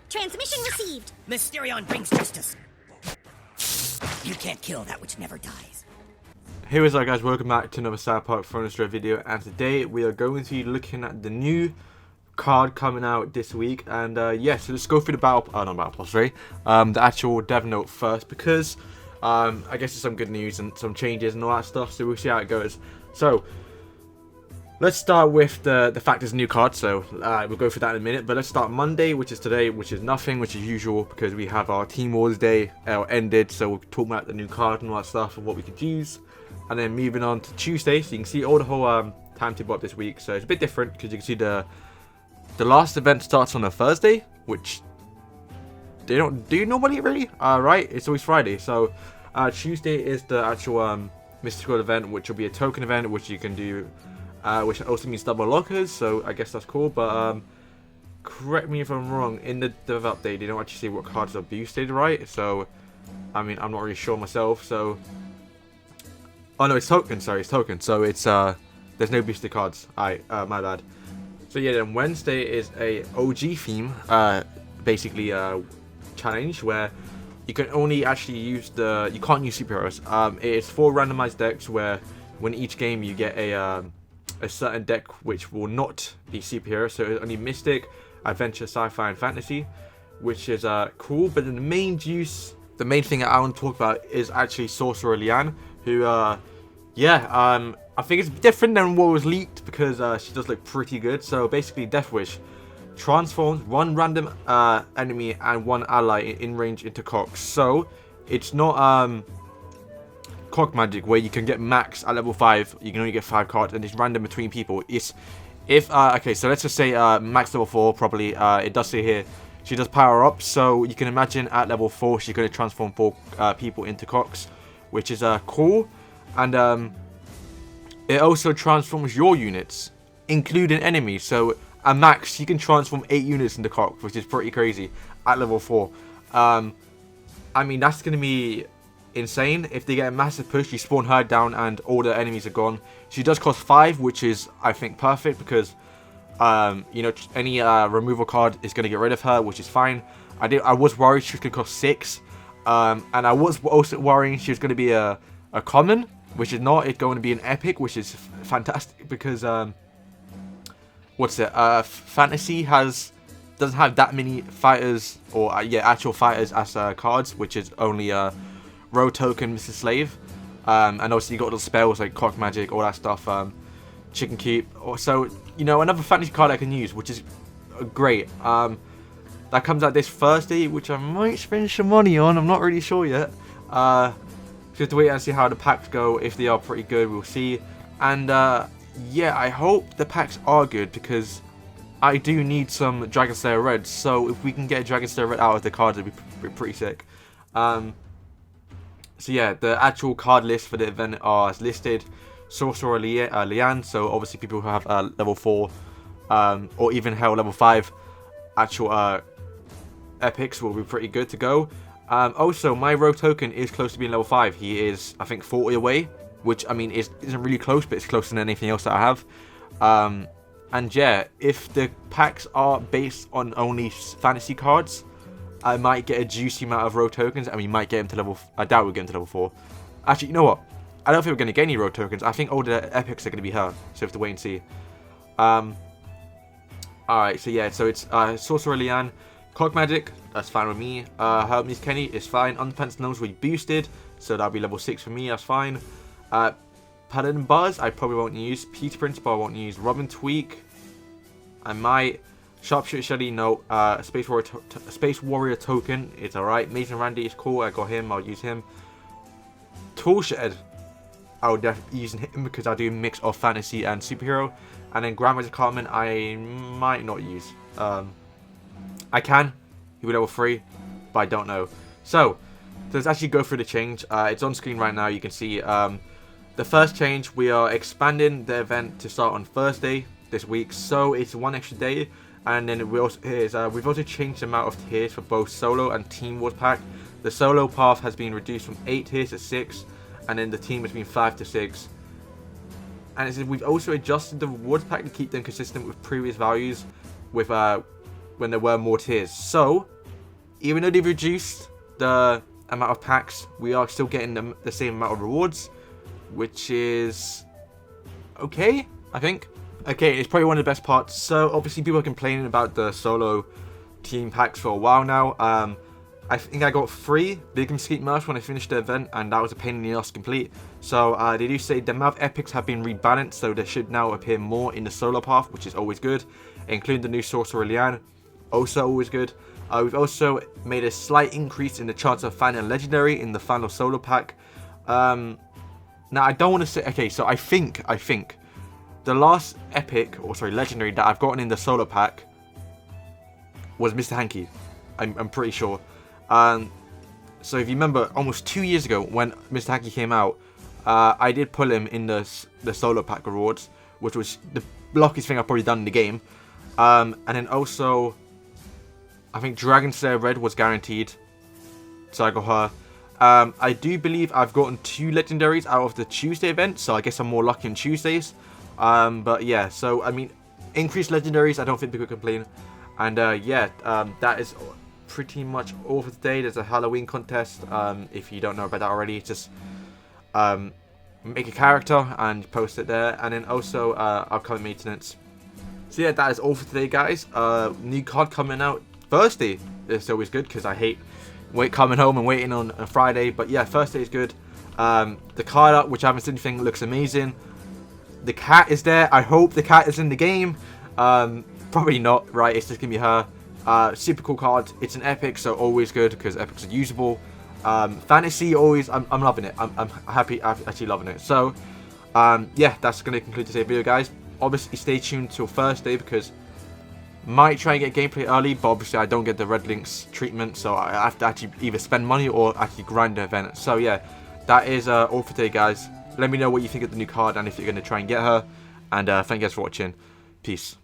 Transmission received. Mysterion brings justice. You can't kill that which never dies. Hey, what's up guys, welcome back to another Cyberpunk Furniture video, and today we are going to be looking at the new card coming out this week. And yeah, so let's go through the the actual dev note first, because I guess there's some good news and some changes and all that stuff, so we'll see how it goes. So let's start with the fact there's a new card, so we'll go through that in a minute. But let's start Monday, which is today, which is nothing, which is usual, because we have our Team Wars Day ended, so we'll talk about the new card and all that stuff and what we could use. And then moving on to Tuesday, so you can see all the whole timetable up this week. So it's a bit different, because you can see the last event starts on a Thursday, which they don't do normally, really. Right? It's always Friday. So Tuesday is the actual mystical event, which will be a token event, which you can do, which also means double lockers. So I guess that's cool. But correct me if I'm wrong. In the dev update, they don't actually say what cards are boosted, right? So I mean, I'm not really sure myself. So oh no, it's token. Sorry, it's token. So it's there's no boosted cards. My bad. So yeah, then Wednesday is a OG theme, basically challenge where you can only actually use you can't use superheroes. It's 4 randomized decks where when each game you get a certain deck which will not be superhero. So it's only Mystic, Adventure, Sci-Fi, and Fantasy, which is cool. But then the main thing I want to talk about is actually Sorceress Liane, who I think it's different than what was leaked, because she does look pretty good. So basically, deathwish transforms 1 random enemy and 1 ally in range into cocks. So it's not cock magic where you can get max at level 5. You can only get 5 cards, and it's random between people. It's okay, so let's just say max level 4 probably. It does say here she does power up, so you can imagine at level 4 she's going to transform 4 people into cocks, which is cool. And it also transforms your units, including enemies. So at max, you can transform 8 units into cocks, which is pretty crazy at level 4. I mean, that's going to be insane. If they get a massive push, you spawn her down and all the enemies are gone. She does cost 5, which is, I think, perfect, because you know, any removal card is going to get rid of her, which is fine. I was worried she was going to cost 6, and I was also worrying she was going to be a common, which is not. It's going to be an epic, which is fantastic, because Fantasy doesn't have that many fighters, or actual fighters as cards, which is only road token, Mr. Slave, and also you got the spells like cock magic, all that stuff, chicken keep. So you know, another fantasy card I can use, which is great. That comes out this Thursday, which I might spend some money on. I'm not really sure yet. Just wait and see how the packs go. If they are pretty good, we'll see. And yeah, I hope the packs are good, because I do need some Dragon Slayer Red. So if we can get a Dragon Slayer Red out of the cards, it'd be pretty sick. So yeah, the actual card list for the event are as listed. Sorceress Liane, so obviously people who have level 4 or even hell level 5 actual epics will be pretty good to go. Also, my rogue token is close to being level 5. He is, I think, 40 away, which, I mean, isn't really close, but it's closer than anything else that I have. And yeah, if the packs are based on only fantasy cards, I might get a juicy amount of rogue tokens, and we might get him to level... I doubt we'll get him to level 4. Actually, you know what? I don't think we're going to get any rogue tokens. I think all the epics are going to be her, so we have to wait and see. Alright, so yeah, so it's Sorceress Liane. Cock magic, that's fine with me. Hermes Kenny is fine. Underpants Gnomes will be boosted, so that'll be level 6 for me, that's fine. Paladin Buzz, I probably won't use. Peter Principal, I won't use. Robin Tweak, I might. Sharpshooter Shelly, no. Space Warrior token, it's alright. Mason Randy is cool, I got him, I'll use him. Toolshed, I would definitely use him, because I do a mix of fantasy and superhero. And then Grandmaster Cartman, I might not use. I can. He will level 3, but I don't know. So let's actually go through the change. It's on screen right now. You can see the first change. We are expanding the event to start on Thursday this week, so it's 1 extra day. And then we've also changed the amount of tiers for both solo and team wars pack. The solo path has been reduced from 8 tiers to 6, and then the team has been 5 to 6. And it says we've also adjusted the rewards pack to keep them consistent with previous values, with when there were more tiers. So even though they've reduced the amount of packs, we are still getting the same amount of rewards, which is okay, I think. Okay, it's probably one of the best parts. So obviously people are complaining about the solo team packs for a while now. I think I got 3 Big Mesquite merch when I finished the event, and that was a pain in the ass to complete. So they do say the amount of epics have been rebalanced, so there should now appear more in the solo path, which is always good, including the new Sorceress Liane, also always good. We've also made a slight increase in the chance of finding a legendary in the final solo pack. Now I don't want to say, okay, so I think the last epic, or sorry, legendary that I've gotten in the solo pack was Mr. Hanky. I'm pretty sure. So if you remember, almost 2 years ago when Mr. Hanky came out, I did pull him in the solo pack rewards, which was the luckiest thing I've probably done in the game. And then also, I think Dragon Slayer Red was guaranteed, so I got her. I do believe I've gotten 2 legendaries out of the Tuesday event, so I guess I'm more lucky on Tuesdays. But yeah, so I mean, increased legendaries, I don't think people complain. And yeah, that is pretty much all for today. There's a Halloween contest. If you don't know about that already, just make a character and post it there, and then also upcoming maintenance. So yeah, that is all for today, guys. New card coming out Thursday. It's always good because I hate coming home and waiting on a Friday. But yeah, Thursday is good. The card art, which I haven't seen anything, looks amazing. The cat is there. I hope the cat is in the game. Probably not, right? It's just gonna be her. Super cool card. It's an epic, so always good because epics are usable. Fantasy, always. I'm loving it. I'm happy. I'm actually loving it. So yeah, that's gonna conclude today's video, guys. Obviously, stay tuned till Thursday because might try and get gameplay early, but obviously I don't get the RedLynx treatment, so I have to actually either spend money or actually grind the event. So yeah, that is all for today, guys. Let me know what you think of the new card and if you're gonna try and get her. And thank you guys for watching. Peace.